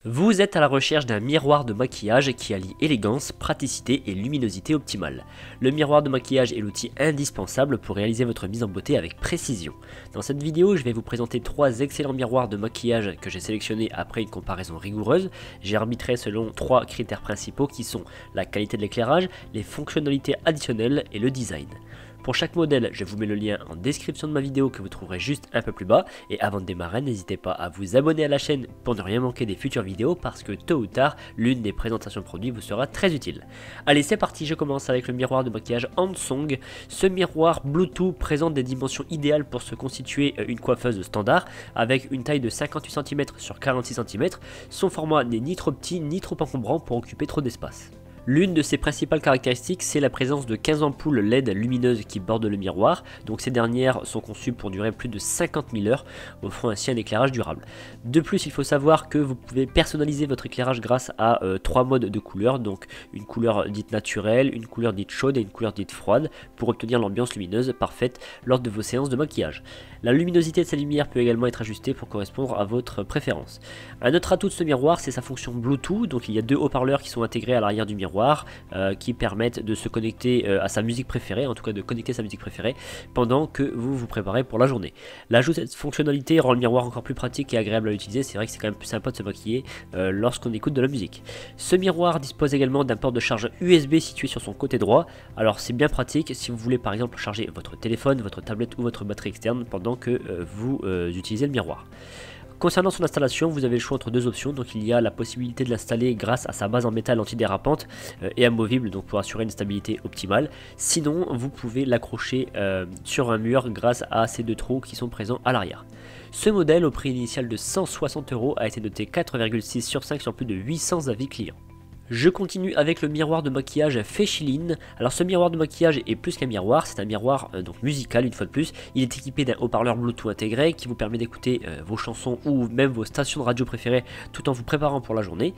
Vous êtes à la recherche d'un miroir de maquillage qui allie élégance, praticité et luminosité optimale. Le miroir de maquillage est l'outil indispensable pour réaliser votre mise en beauté avec précision. Dans cette vidéo, je vais vous présenter 3 excellents miroirs de maquillage que j'ai sélectionnés après une comparaison rigoureuse. J'ai arbitré selon 3 critères principaux qui sont la qualité de l'éclairage, les fonctionnalités additionnelles et le design. Pour chaque modèle, je vous mets le lien en description de ma vidéo que vous trouverez juste un peu plus bas. Et avant de démarrer, n'hésitez pas à vous abonner à la chaîne pour ne rien manquer des futures vidéos parce que tôt ou tard, l'une des présentations de produits vous sera très utile. Allez, c'est parti, je commence avec le miroir de maquillage Hansong. Ce miroir Bluetooth présente des dimensions idéales pour se constituer une coiffeuse standard avec une taille de 58 cm sur 46 cm. Son format n'est ni trop petit ni trop encombrant pour occuper trop d'espace. L'une de ses principales caractéristiques, c'est la présence de 15 ampoules LED lumineuses qui bordent le miroir. Donc ces dernières sont conçues pour durer plus de 50 000 heures, offrant ainsi un éclairage durable. De plus, il faut savoir que vous pouvez personnaliser votre éclairage grâce à 3 modes de couleurs, donc une couleur dite naturelle, une couleur dite chaude et une couleur dite froide, pour obtenir l'ambiance lumineuse parfaite lors de vos séances de maquillage. La luminosité de sa lumière peut également être ajustée pour correspondre à votre préférence. Un autre atout de ce miroir, c'est sa fonction Bluetooth, donc il y a 2 haut-parleurs qui sont intégrés à l'arrière du miroir, qui permettent de se connecter à sa musique préférée, en tout cas de connecter sa musique préférée pendant que vous vous préparez pour la journée. L'ajout de cette fonctionnalité rend le miroir encore plus pratique et agréable à utiliser. C'est vrai que c'est quand même plus sympa de se maquiller lorsqu'on écoute de la musique. Ce miroir dispose également d'un port de charge USB situé sur son côté droit. Alors c'est bien pratique si vous voulez par exemple charger votre téléphone, votre tablette ou votre batterie externe pendant que vous utilisez le miroir. Concernant son installation, vous avez le choix entre 2 options, donc il y a la possibilité de l'installer grâce à sa base en métal antidérapante et amovible, donc pour assurer une stabilité optimale. Sinon, vous pouvez l'accrocher sur un mur grâce à ces 2 trous qui sont présents à l'arrière. Ce modèle, au prix initial de 160 €, a été noté 4,6 sur 5 sur plus de 800 avis clients. Je continue avec le miroir de maquillage Fechilin. Alors ce miroir de maquillage est plus qu'un miroir, c'est un miroir donc musical une fois de plus. Il est équipé d'un haut-parleur Bluetooth intégré qui vous permet d'écouter vos chansons ou même vos stations de radio préférées tout en vous préparant pour la journée.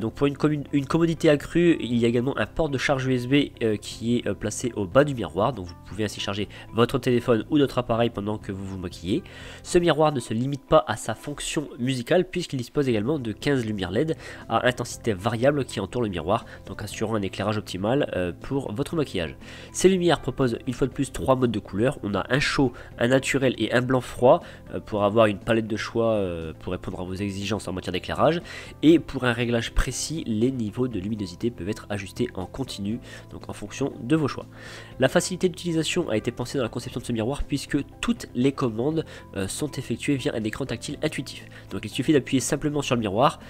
Donc pour une commodité accrue, il y a également un port de charge USB qui est placé au bas du miroir. Donc vous pouvez ainsi charger votre téléphone ou d'autres appareils pendant que vous vous maquillez. Ce miroir ne se limite pas à sa fonction musicale puisqu'il dispose également de 15 lumières LED à intensité variable qui entoure le miroir, donc assurant un éclairage optimal pour votre maquillage. Ces lumières proposent une fois de plus 3 modes de couleurs. On a un chaud, un naturel et un blanc froid pour avoir une palette de choix pour répondre à vos exigences en matière d'éclairage. Et pour un réglage précis, les niveaux de luminosité peuvent être ajustés en continu, donc en fonction de vos choix. La facilité d'utilisation a été pensée dans la conception de ce miroir puisque toutes les commandes sont effectuées via un écran tactile intuitif. Donc il suffit d'appuyer simplement sur le miroir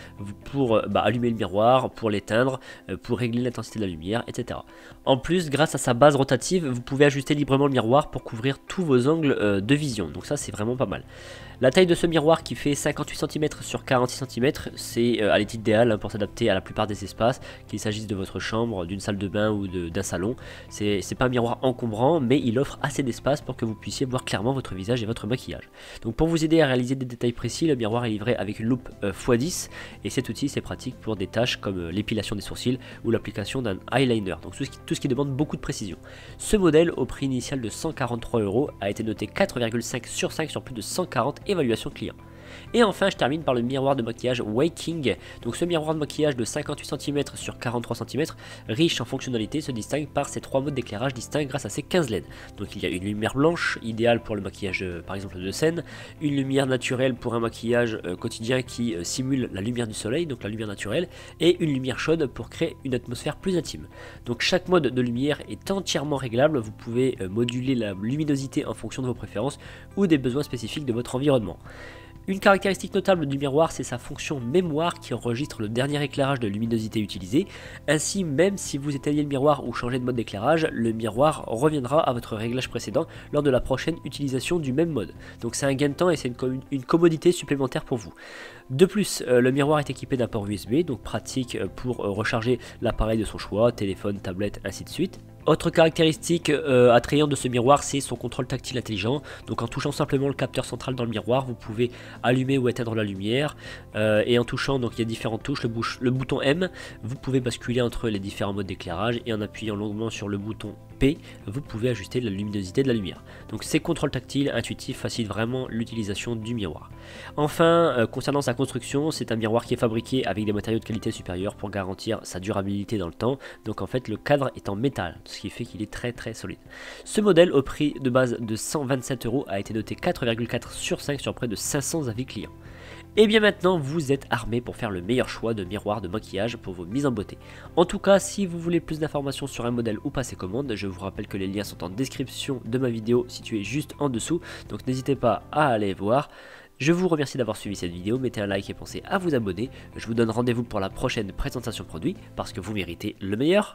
pour allumer le miroir, pour l'éteindre, pour régler l'intensité de la lumière, etc. En plus, grâce à sa base rotative, vous pouvez ajuster librement le miroir pour couvrir tous vos angles de vision. Donc ça, c'est vraiment pas mal. La taille de ce miroir qui fait 58 cm sur 46 cm, c'est à l'état idéal pour s'adapter à la plupart des espaces, qu'il s'agisse de votre chambre, d'une salle de bain ou d'un salon. C'est pas un miroir encombrant, mais il offre assez d'espace pour que vous puissiez voir clairement votre visage et votre maquillage. Donc pour vous aider à réaliser des détails précis, le miroir est livré avec une loupe x10 et cet outil c'est pratique pour des tâches comme l'épilation des sourcils ou l'application d'un eyeliner, donc tout ce qui demande beaucoup de précision. Ce modèle au prix initial de 143 € a été noté 4,5 sur 5 sur plus de 140 évaluations clients. Et enfin, je termine par le miroir de maquillage Waking. Donc ce miroir de maquillage de 58 cm sur 43 cm, riche en fonctionnalités, se distingue par ses 3 modes d'éclairage distincts grâce à ses 15 LED. Donc il y a une lumière blanche, idéale pour le maquillage par exemple de scène, une lumière naturelle pour un maquillage quotidien qui simule la lumière du soleil, donc la lumière naturelle, et une lumière chaude pour créer une atmosphère plus intime. Donc chaque mode de lumière est entièrement réglable, vous pouvez moduler la luminosité en fonction de vos préférences ou des besoins spécifiques de votre environnement. Une caractéristique notable du miroir, c'est sa fonction mémoire qui enregistre le dernier éclairage de luminosité utilisé. Ainsi, même si vous éteignez le miroir ou changez de mode d'éclairage, le miroir reviendra à votre réglage précédent lors de la prochaine utilisation du même mode. Donc c'est un gain de temps et c'est une commodité supplémentaire pour vous. De plus, le miroir est équipé d'un port USB, donc pratique pour recharger l'appareil de son choix, téléphone, tablette, ainsi de suite. Autre caractéristique attrayante de ce miroir, c'est son contrôle tactile intelligent. Donc en touchant simplement le capteur central dans le miroir, vous pouvez allumer ou éteindre la lumière. Et en touchant, donc il y a différentes touches, le bouton M, vous pouvez basculer entre les différents modes d'éclairage. Et en appuyant longuement sur le bouton P, vous pouvez ajuster la luminosité de la lumière. Donc ces contrôles tactiles intuitifs facilitent vraiment l'utilisation du miroir. Enfin, concernant sa construction, c'est un miroir qui est fabriqué avec des matériaux de qualité supérieure pour garantir sa durabilité dans le temps. Donc en fait le cadre est en métal, ce qui fait qu'il est très solide. Ce modèle au prix de base de 127 € a été noté 4,4 sur 5 sur près de 500 avis clients. Et bien maintenant vous êtes armé pour faire le meilleur choix de miroir de maquillage pour vos mises en beauté. En tout cas, si vous voulez plus d'informations sur un modèle ou passer commande, je vous rappelle que les liens sont en description de ma vidéo située juste en dessous, donc n'hésitez pas à aller voir. Je vous remercie d'avoir suivi cette vidéo, mettez un like et pensez à vous abonner. Je vous donne rendez-vous pour la prochaine présentation produit parce que vous méritez le meilleur.